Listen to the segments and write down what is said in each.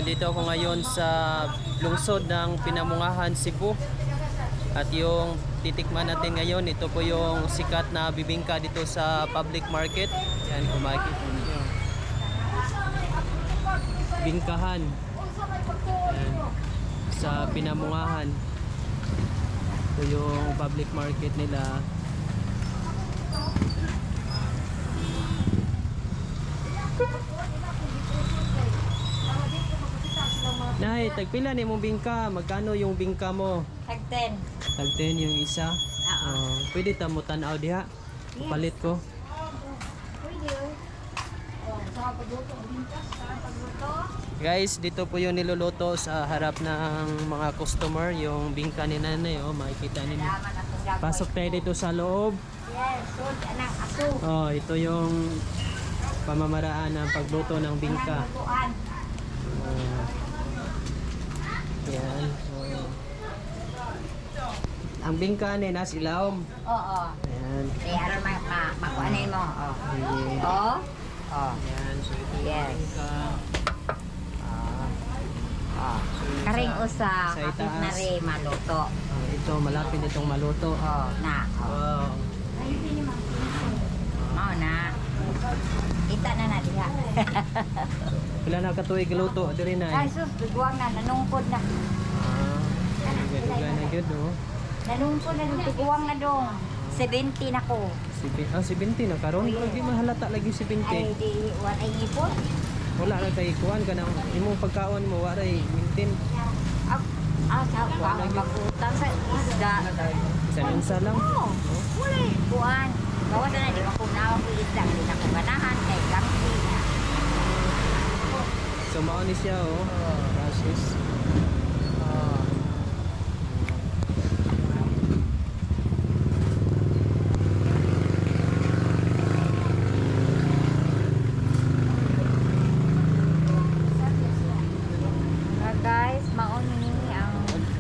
Dito ako ngayon sa lungsod ng Pinamungahan, Cebu. At yung titikman natin ngayon, ito po yung sikat na bibingka dito sa public market. Yan, kung makikita niyo. Bingkahan. Yan, sa Pinamungahan. Ito yung public market nila. Nay, tagpila ni mong bingka. Magkano yung bingka mo? Tag 10. Tag 10 yung isa. Oo. Pwede ta mo tanaw diha. Palit ko. Pwede. Oh, sa pagluto, bintas sa pagluto. Guys, dito po yung niluluto sa harap ng mga customer, yung bingka ni nanay, oh, makikita niyo. Daman akong gagawin. Pasok tayo dito sa loob. Yes, sud anang aso. Oh, ito yung pamamaraan ng pagluto ng bingka. Anang lutuan. Oh. Yan. Oh. Ang bingka ni nas ilawom. Oo. Ayan. Di aron makuanin mo. Oh. Sige. Oh. Oh. Ayan, so ito yung Yes. bingka. Oh. So, yung Karing usa, sa kapit na itaas. rin maluto. Ito, malapit itong maluto. Oh, na. Oh. Wow. Mao na. Kita na diha. Pila na katuig luto diri na. Ay sus, biguang na nanungkod na. Duga na gyud no. Nanungkod na biguang na dong. 70 na ko. 70 na karon di mahalata lagi 70. Ay di wa ay ipon. Wala na kay kuan kanang imong pagkaon mo wa ray maintain. Sa kuang magutang sa isda. Sa unsa lang. Oh, wala kuan. Gawas na di makunaw ko isda di na ko ganahan kay gampi. So mao ni siya oh. Process. Guys, maon ni ang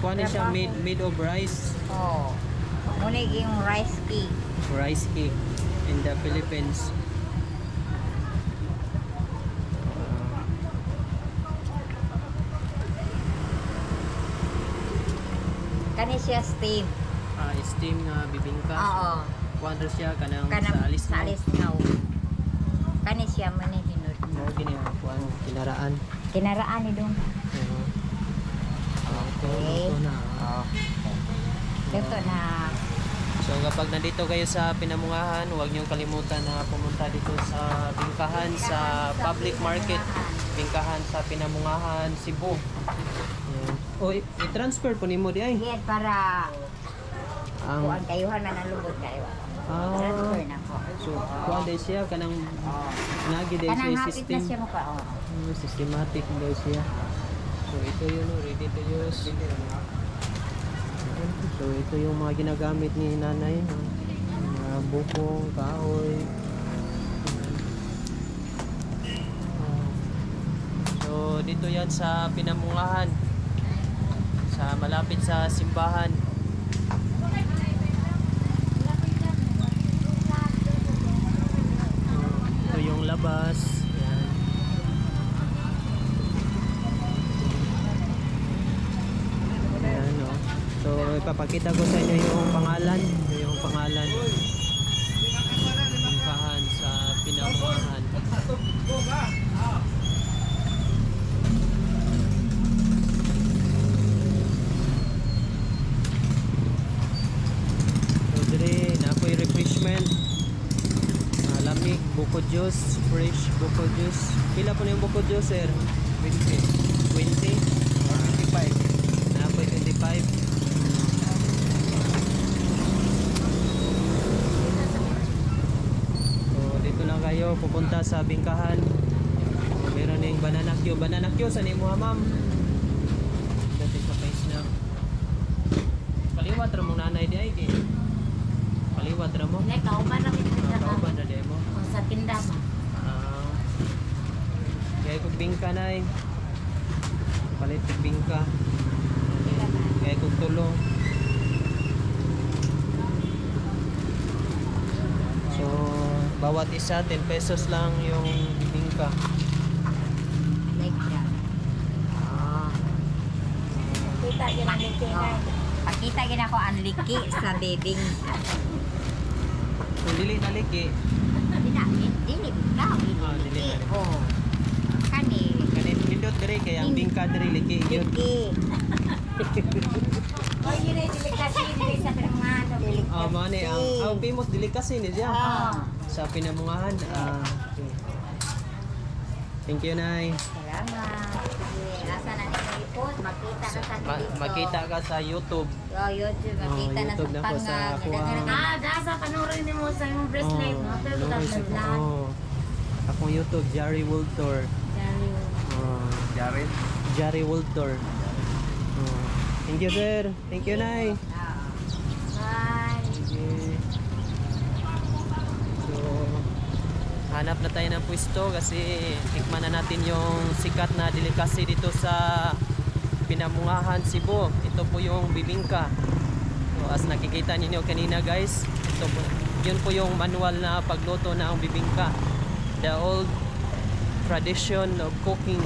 Kuan ni siya made of rice. oh. Muna yung rice cake. Rice cake in the Philippines. Kani siya steam. Steam nga bibingka. Oo. Kuan ra siya kanang Kanang sa alis sa alis ngaw. Kani siya man ni hinod. Mao gini ang kuan kinaraan. Kinaraan ni dong. Okay. Ito na. Dito na. So kapag nandito kayo sa Pinamungahan, huwag niyong kalimutan na pumunta dito sa bingkahan sa public market. Bingkahan sa Pinamungahan, Cebu. Ayan. O, i-transfer po nimo di ay. Yes, para Ang kuan kayuhan na nalubot kayo. Transfer na ko. So, kuan day siya kanang nagi day Kanang siya hapit system. na siya mo ka. Systematic daw siya. So ito yun, ready to use. So ito yung mga ginagamit ni nanay, no? Mga bukong, kahoy. So dito yan sa Pinamungahan, sa malapit sa simbahan. Ito yung labas. Yan. Ayan, no? So ipapakita ko sa inyo yung pangalan. Ito yung pangalan. Bingkahan sa Pinamungahan. So dire na po yung refreshment. Lamig, buko juice, fresh buko juice. Pila po na yung buko juice, sir? 20. 20? 25. Na po 25. So dito lang kayo pupunta sa bingkahan. Meron yung banana Q. Banana Q, saan yung mga ma'am? Dati sa face na. Paliwat ramong nanay di ay di. Paliwat ramo. Nek kauban na min Kauban na demo. sa tinda ba. Kaya kung bingka na eh. Palit kong bingka. Kaya kung tulong. So, bawat isa 10 pesos lang yung bingka. Like that. yun ang liki na. Pakita gina ko ang liki sa bebing. Kung dili na liki, Dili bitaw, Ah, dili liki. na. Oh. Kani kanit nindot diri kay ang bingka diri liki yun. liki. Oh, yun ay delikasi dili sa pinamungano. Ah, mo ni ang famous delicacy ni siya. Sa pinamungahan. Okay. Thank you, Nay. Salamat. Sige, asa na ni post makita na sa dito. Makita ka sa YouTube. Oh, YouTube makita na YouTube na sa po sa kuha. Dasa panurin mo sa imong bracelet, no? Pero no, dapat vlog. Akong YouTube, Jari Wultor. Oh, Jared. Jari Wultor. Oh. Thank you, sir. Thank you, Nay. Bye. Sige. So, hanap na tayo ng pwesto kasi tikman na natin yung sikat na delicacy dito sa Pinamungahan, Cebu. Ito po yung bibingka. So, as nakikita ninyo kanina guys, ito po, yun po yung manual na pagluto ng bibingka. The old tradition of cooking.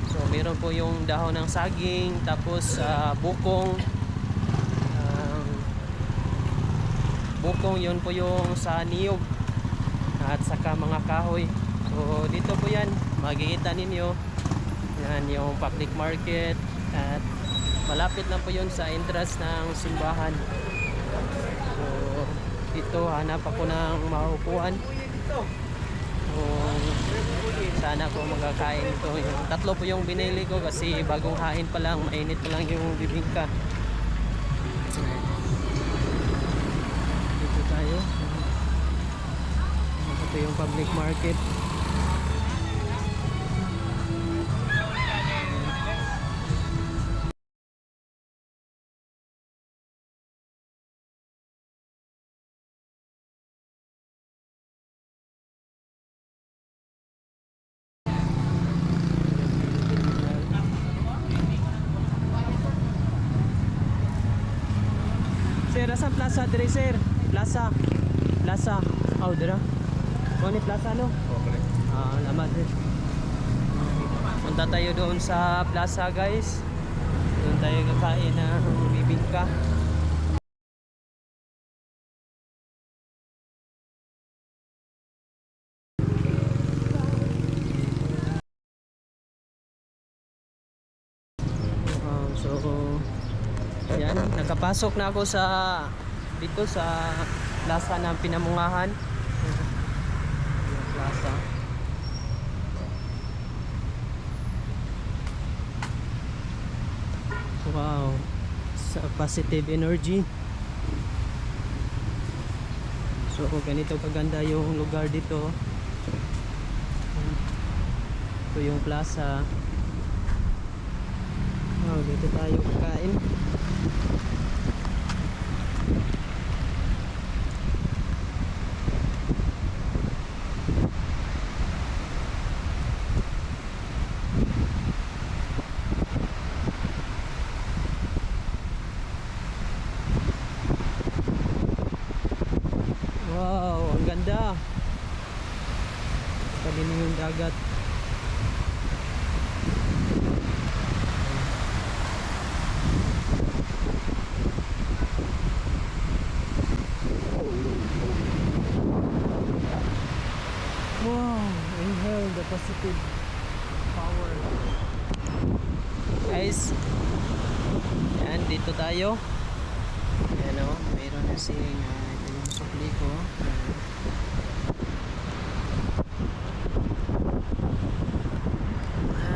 So, meron po yung dahon ng saging, tapos bukong. Bukong, yun po yung sa niyog at saka mga kahoy. So dito po yan, makikita ninyo yan yung public market at malapit lang po yun sa entrance ng simbahan. So dito hanap ako ng maupuan kung sana ko magkakain ito. Yung tatlo po yung binili ko kasi bagong hain pa lang, mainit pa lang yung bibingka. Dito tayo. Ito yung public market. Sir, asan plaza dire sir? Plaza. Plaza. Oh, dira. Ano plaza no? Okay. Lamat din. Punta tayo doon sa plaza guys. Doon tayo kakain ng bibingka. So yan, nakapasok na ako sa dito sa plaza ng Pinamungahan. Yung plaza. Wow, sa positive energy. So ganito kaganda yung lugar dito. Ito yung plaza. Oh, dito tayo kakain. Wow, ang ganda. Pwede yung dagat. Wow, inhale the positive power. Guys, yan, dito tayo. Yan o, mayroon na ito yung sukli ko.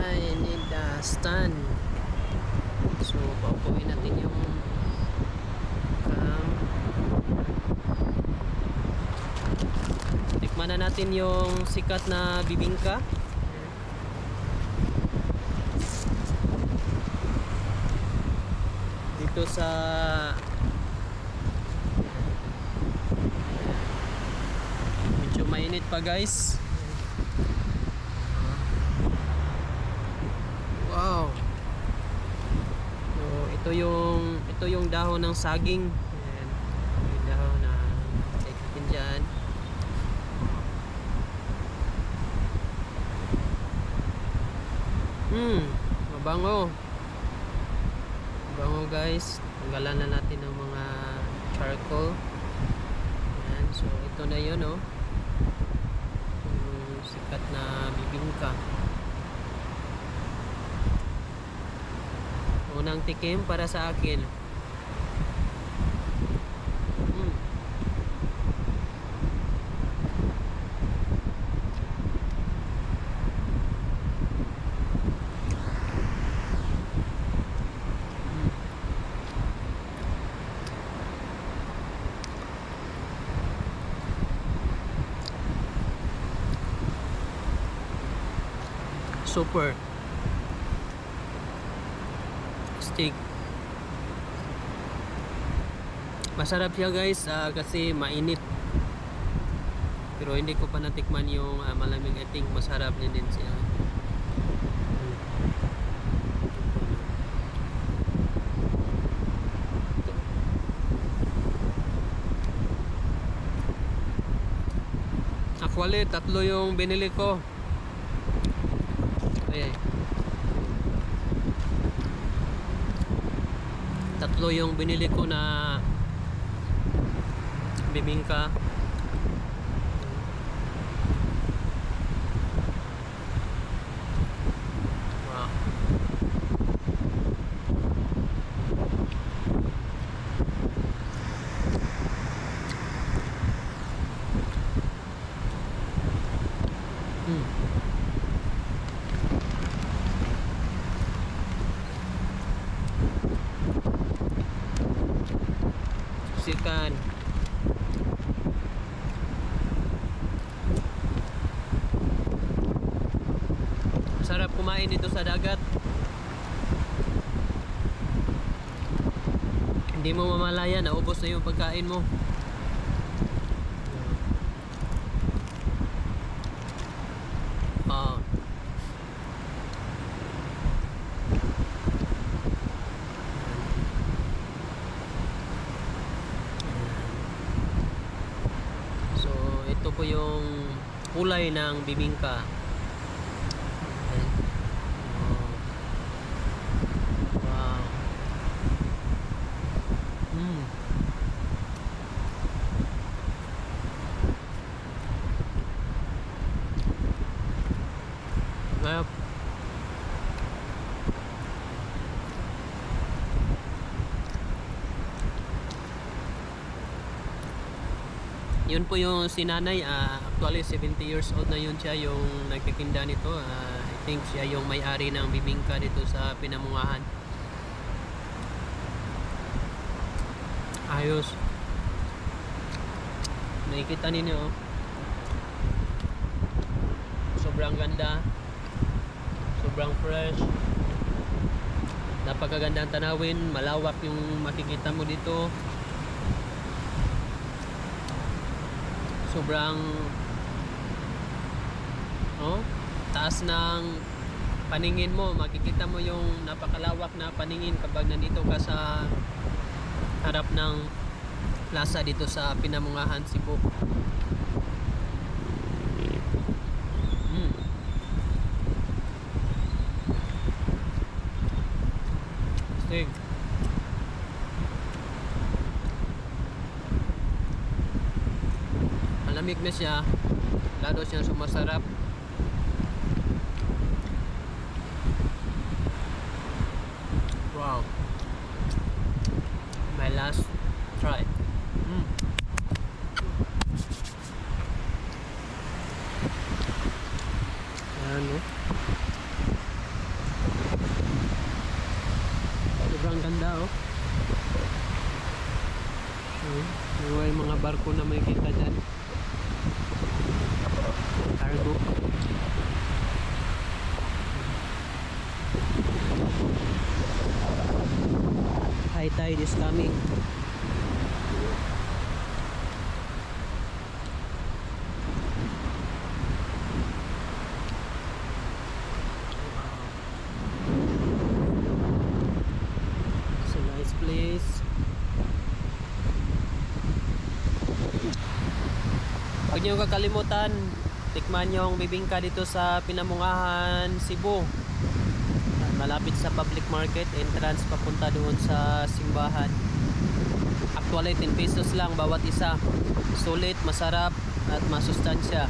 I need a stand. So, paupuin natin yung tikman na natin yung sikat na bibingka. Dito sa medyo mainit pa guys. Wow. So, ito yung dahon ng saging. Ayan. Yung dahon na ikutin dyan. Mabango. Bango guys. Tanggalan na natin ng mga charcoal. Ayan. So ito na yun oh. Yung sikat na bibingka. Unang tikim para sa akin. Super steak. Masarap siya guys kasi mainit. Pero hindi ko pa natikman yung malamig. I think masarap din siya. Actually, 3 yung binili ko. Ay. 3 yung binili ko na bibingka. Wow. Sikan. Sarap kumain dito sa dagat. Hindi mo mamalaya na ubos na yung pagkain mo. So ito po yung kulay ng bibingka. Wow. Sarap. Yun po yung sinanay, actually 70 years old na yun siya yung nagtitinda nito. I think siya yung may-ari ng bibingka dito sa Pinamungahan. Ayos. Nakikita ninyo, sobrang ganda, sobrang fresh, napakagandang tanawin, malawak yung makikita mo dito. Sobrang taas ng paningin mo, makikita mo yung napakalawak na paningin kapag nandito ka sa harap ng plaza dito sa Pinamungahan, Cebu. Stig. Malamig na siya, lalo siyang sumasarap. Wow. My last try. Ano? Sobrang ganda oh. May mga barko na may kita dyan. Cargo. High tide is coming. It's a nice place. Huwag niyo kakalimutan, tikman yung bibingka dito sa Pinamungahan, Cebu. malapit sa public market, entrance papunta doon sa simbahan. Actually 10 pesos lang bawat isa. Sulit, masarap at masustansya.